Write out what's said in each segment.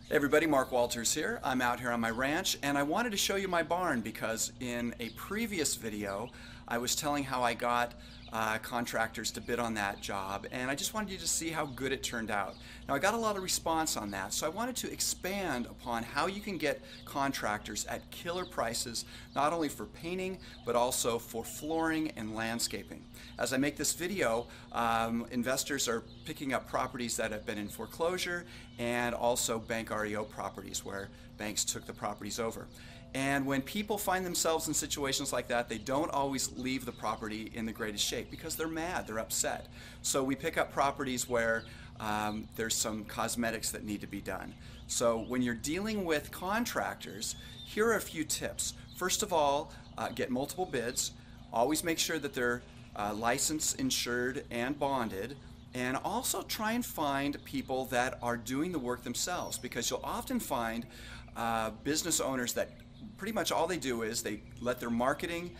Hey everybody, Mark Walters here. I'm out here on my ranch and I wanted to show you my barn because in a previous video I was telling how I got contractors to bid on that job, and I just wanted you to see how good it turned out. Now I got a lot of response on that, so I wanted to expand upon how you can get contractors at killer prices, not only for painting but also for flooring and landscaping. As I make this video, investors are picking up properties that have been in foreclosure and also bank REO properties where banks took the properties over. And when people find themselves in situations like that, they don't always leave the property in the greatest shape because they're mad, they're upset. So we pick up properties where there's some cosmetics that need to be done. So when you're dealing with contractors, here are a few tips. First of all, get multiple bids. Always make sure that they're licensed, insured, and bonded. And also try and find people that are doing the work themselves, because you'll often find business owners that pretty much all they do is they let their marketing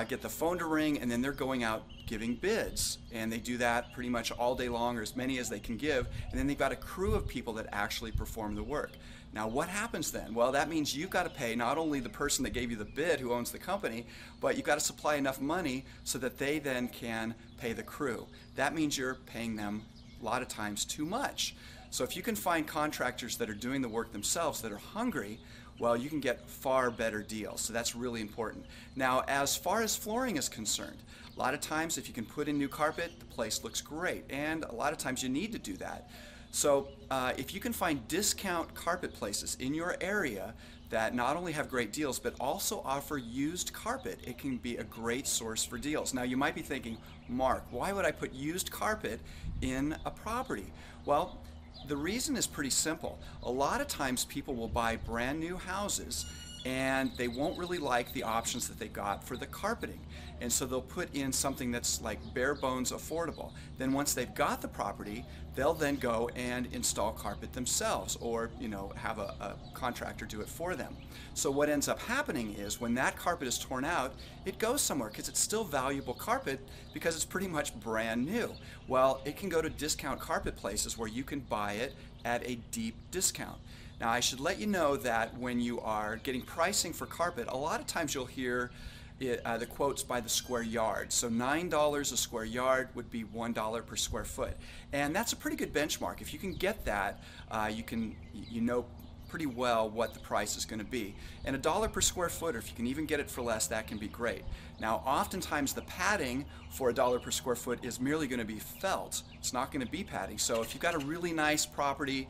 get the phone to ring, and then they're going out giving bids, and they do that pretty much all day long, or as many as they can give, and then they've got a crew of people that actually perform the work. Now what happens then? Well, that means you've got to pay not only the person that gave you the bid who owns the company, but you've got to supply enough money so that they then can pay the crew. That means you're paying them a lot of times too much. So if you can find contractors that are doing the work themselves, that are hungry, well, you can get far better deals. So that's really important. Now, as far as flooring is concerned, a lot of times if you can put in new carpet, the place looks great, and a lot of times you need to do that. So if you can find discount carpet places in your area that not only have great deals but also offer used carpet, it can be a great source for deals. Now you might be thinking, Mark, why would I put used carpet in a property? Well, the reason is pretty simple. A lot of times people will buy brand new houses and they won't really like the options that they got for the carpeting. And so they'll put in something that's like bare bones affordable. Then once they've got the property, they'll then go and install carpet themselves, or have a contractor do it for them. So what ends up happening is when that carpet is torn out, it goes somewhere because it's still valuable carpet because it's pretty much brand new. Well, it can go to discount carpet places where you can buy it at a deep discount. Now I should let you know that when you are getting pricing for carpet, a lot of times you'll hear the quotes by the square yard. So $9 a square yard would be $1 per square foot. And that's a pretty good benchmark. If you can get that, you know pretty well what the price is going to be. And $1 per square foot, or if you can even get it for less, that can be great. Now oftentimes the padding for $1 per square foot is merely going to be felt. It's not going to be padding. So if you've got a really nice property,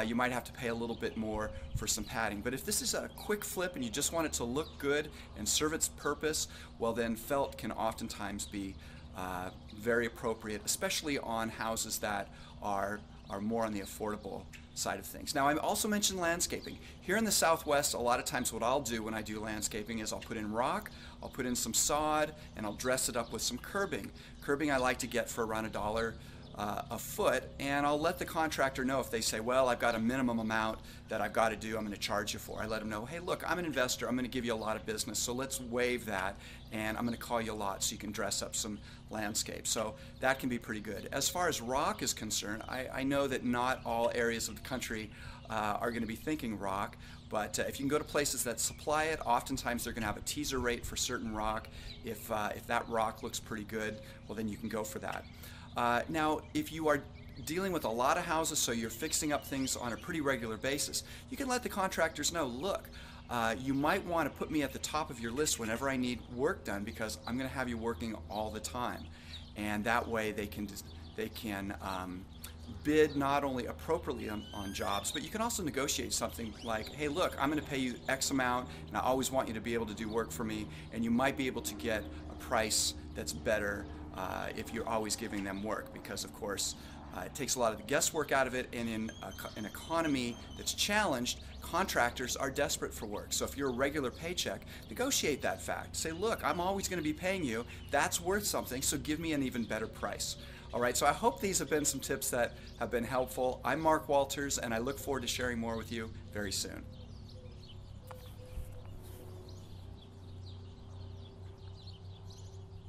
you might have to pay a little bit more for some padding. But if this is a quick flip and you just want it to look good and serve its purpose, well then felt can oftentimes be very appropriate, especially on houses that are more on the affordable side of things. Now I also mentioned landscaping. Here in the Southwest, a lot of times what I'll do when I do landscaping is I'll put in rock, I'll put in some sod, and I'll dress it up with some curbing. Curbing I like to get for around $1 a foot, and I'll let the contractor know if they say, well, I've got a minimum amount that I've got to do, I'm going to charge you for. I let them know, hey look, I'm an investor, I'm going to give you a lot of business, so let's waive that, and I'm going to call you a lot so you can dress up some landscape. So that can be pretty good. As far as rock is concerned, I know that not all areas of the country are going to be thinking rock, but if you can go to places that supply it, oftentimes they're going to have a teaser rate for certain rock. If that rock looks pretty good, well then you can go for that. Now, if you are dealing with a lot of houses, so you're fixing up things on a pretty regular basis, you can let the contractors know, look, you might want to put me at the top of your list whenever I need work done because I'm going to have you working all the time. And that way they can bid not only appropriately on jobs, but you can also negotiate something like, hey look, I'm going to pay you X amount and I always want you to be able to do work for me, and you might be able to get a price that's better if you're always giving them work, because of course it takes a lot of the guesswork out of it, and in an economy that's challenged, contractors are desperate for work. So if you're a regular paycheck, negotiate that fact. Say, look, I'm always going to be paying you, that's worth something, so give me an even better price. Alright, so I hope these have been some tips that have been helpful. I'm Mark Walters, and I look forward to sharing more with you very soon.